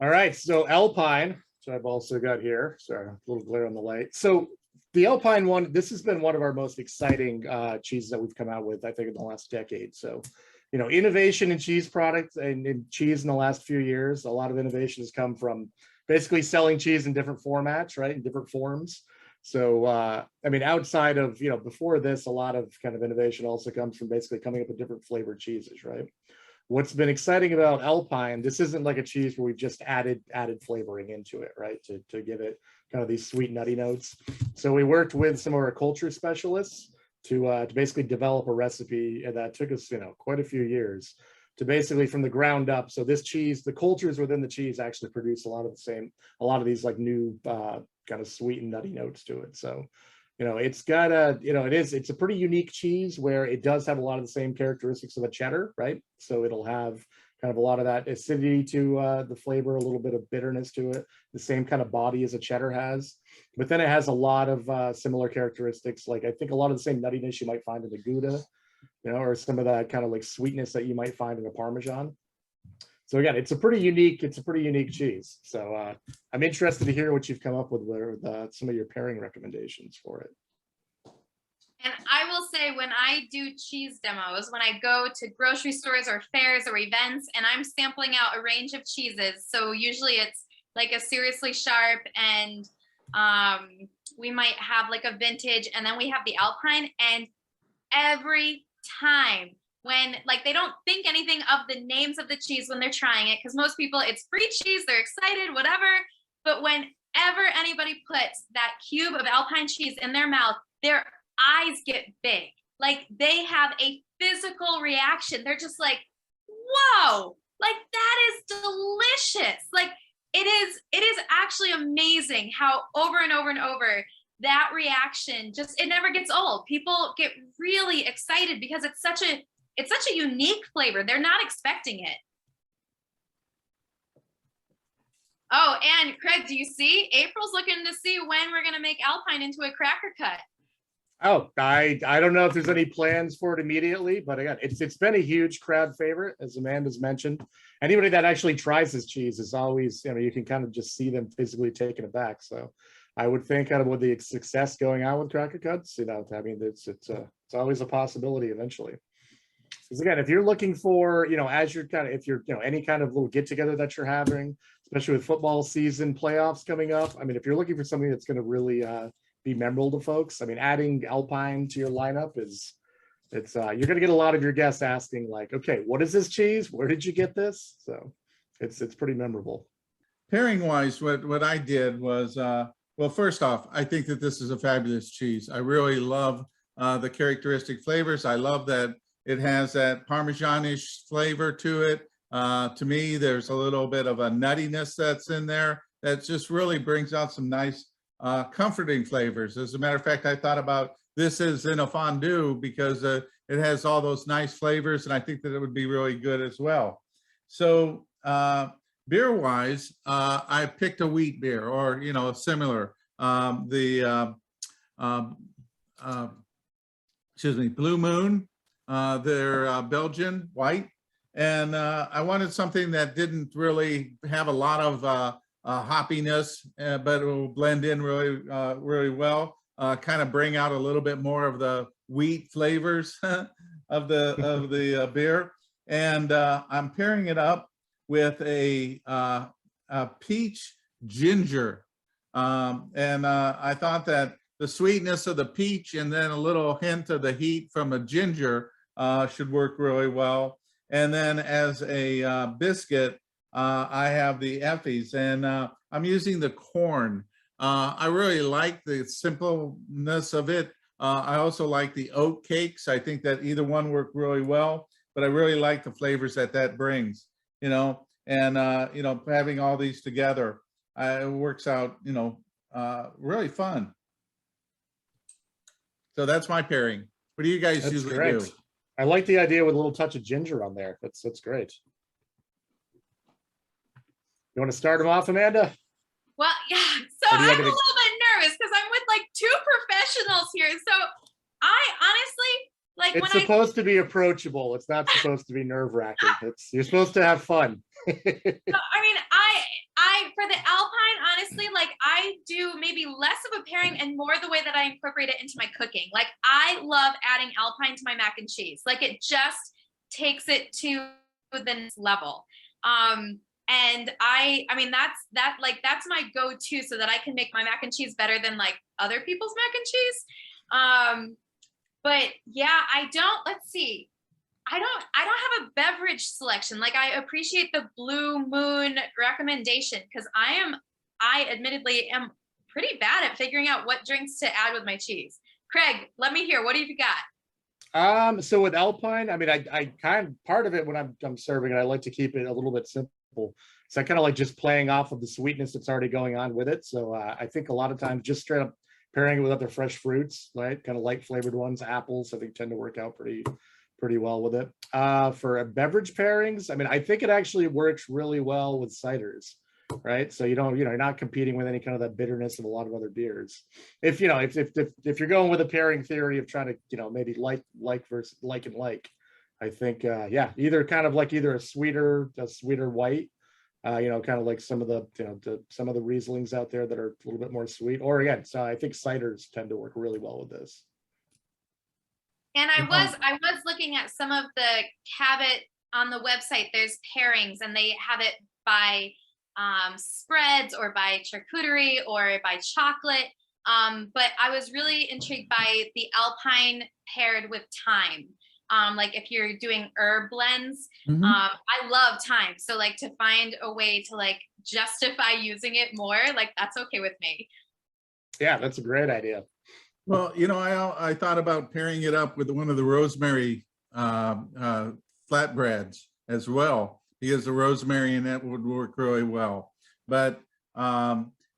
All right, so Alpine, which I've also got here. Sorry, a little glare on the light. So the Alpine one, this has been one of our most exciting cheeses that we've come out with, I think, in the last decade. So, innovation in cheese products and in cheese in the last few years, a lot of innovation has come from basically selling cheese in different formats, right, in different forms. So, I mean, outside of, before this, a lot of kind of innovation also comes from basically coming up with different flavored cheeses, right? What's been exciting about Alpine, this isn't like a cheese where we've just added flavoring into it, right? To give it kind of these sweet nutty notes. So we worked with some of our culture specialists to basically develop a recipe that took us, quite a few years to basically from the ground up. So this cheese, the cultures within the cheese actually produce a lot of these like new kind of sweet and nutty notes to it. So, it's got it's a pretty unique cheese where it does have a lot of the same characteristics of a cheddar, right? So it'll have kind of a lot of that acidity to the flavor, a little bit of bitterness to it, the same kind of body as a cheddar has. But then it has a lot of similar characteristics, like I think a lot of the same nuttiness you might find in the Gouda, or some of that kind of like sweetness that you might find in a Parmesan. So again, it's a pretty unique cheese. So I'm interested to hear what you've come up with some of your pairing recommendations for it. And I will say, when I do cheese demos, when I go to grocery stores or fairs or events, and I'm sampling out a range of cheeses, so usually it's like a seriously sharp, and we might have like a vintage, and then we have the Alpine, and every time when like they don't think anything of the names of the cheese when they're trying it, because most people, it's free cheese, they're excited, whatever. But whenever anybody puts that cube of Alpine cheese in their mouth, their eyes get big. Like they have a physical reaction. They're just like, whoa, like that is delicious. Like it is actually amazing how over and over and over that reaction it never gets old. People get really excited because it's such a unique flavor. They're not expecting it. Oh, and Craig, do you see? April's looking to see when we're going to make Alpine into a cracker cut. Oh, I don't know if there's any plans for it immediately, but again, it's been a huge crowd favorite, as Amanda's mentioned. Anybody that actually tries this cheese is always, you can kind of just see them physically taken aback. So I would think kind of with the success going on with cracker cuts, I mean, it's always a possibility eventually. Because again, if you're looking for, as you're kind of, if you're, any kind of little get together that you're having, especially with football season playoffs coming up, I mean, if you're looking for something that's going to really be memorable to folks, I mean, adding Alpine to your lineup you're going to get a lot of your guests asking like, okay, what is this cheese? Where did you get this? So it's pretty memorable. Pairing wise, what I did was, well, first off, I think that this is a fabulous cheese. I really love the characteristic flavors. I love that it has that Parmesan-ish flavor to it. To me, there's a little bit of a nuttiness that's in there that just really brings out some nice comforting flavors. As a matter of fact, I thought about this as in a fondue because it has all those nice flavors, and I think that it would be really good as well. So beer wise, I picked a wheat beer or, similar. Blue Moon, they're Belgian white. And I wanted something that didn't really have a lot of hoppiness, but it will blend in really, really well. Kind of bring out a little bit more of the wheat flavors of the beer. And I'm pairing it up with a peach ginger. And I thought that the sweetness of the peach and then a little hint of the heat from a ginger should work really well. And then as a biscuit, I have the Effies, and I'm using the corn. I really like the simpleness of it. I also like the oat cakes. I think that either one work really well, but I really like the flavors that brings, and having all these together, it works out, really fun. So that's my pairing. What do you guys usually do? I like the idea with a little touch of ginger on there. That's great. You want to start them off, Amanda? Well, yeah. So I'm a little bit nervous because I'm with like two professionals here. So I honestly it's supposed to be approachable. It's not supposed to be nerve-wracking. You're supposed to have fun. I mean, for the Alpine, honestly, like I do maybe less of a pairing and more the way that I incorporate it into my cooking. Like I love adding Alpine to my mac and cheese. Like it just takes it to the next level. And I mean, that's my go-to so that I can make my mac and cheese better than like other people's mac and cheese. But yeah, let's see. I don't have a beverage selection. Like I appreciate the Blue Moon recommendation because I admittedly am pretty bad at figuring out what drinks to add with my cheese. Craig, let me hear. What do you got? So with Alpine, I mean, I kind of, part of it when I'm serving it, I like to keep it a little bit simple. So I kind of like just playing off of the sweetness that's already going on with it. So I think a lot of times just straight up pairing it with other fresh fruits, right? Kind of light flavored ones, apples, I think tend to work out pretty well with it. For beverage pairings, I mean, I think it actually works really well with ciders, right? So you're not competing with any kind of that bitterness of a lot of other beers. If you're going with a pairing theory of trying to, maybe like versus like and like, I think, either kind of like either a sweeter white, kind of like some of the, some of the Rieslings out there that are a little bit more sweet, or again, so I think ciders tend to work really well with this. And I was looking at some of the Cabot on the website. There's pairings and they have it by spreads or by charcuterie or by chocolate. But I was really intrigued by the Alpine paired with thyme. Like if you're doing herb blends, I love thyme. So like to find a way to like justify using it more, like that's okay with me. Yeah, that's a great idea. Well, I thought about pairing it up with one of the rosemary flatbreads as well, because the rosemary in that would work really well. But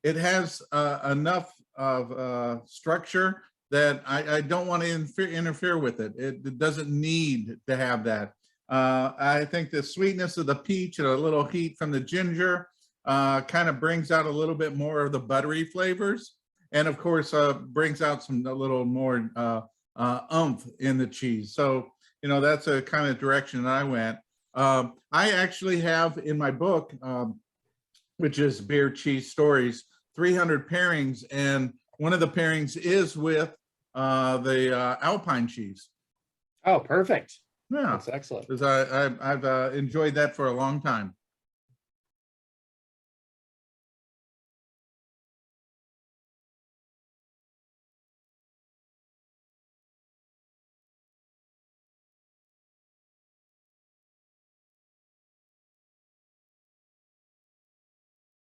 it has enough of structure that I don't want to interfere with it. It doesn't need to have that. I think the sweetness of the peach and a little heat from the ginger kind of brings out a little bit more of the buttery flavors. And of course, brings out a little more oomph in the cheese. So, that's a kind of direction that I went. I actually have in my book, which is Beer Cheese Stories, 300 pairings. And one of the pairings is with the Alpine cheese. Oh, perfect. Yeah, that's excellent. Because I've enjoyed that for a long time.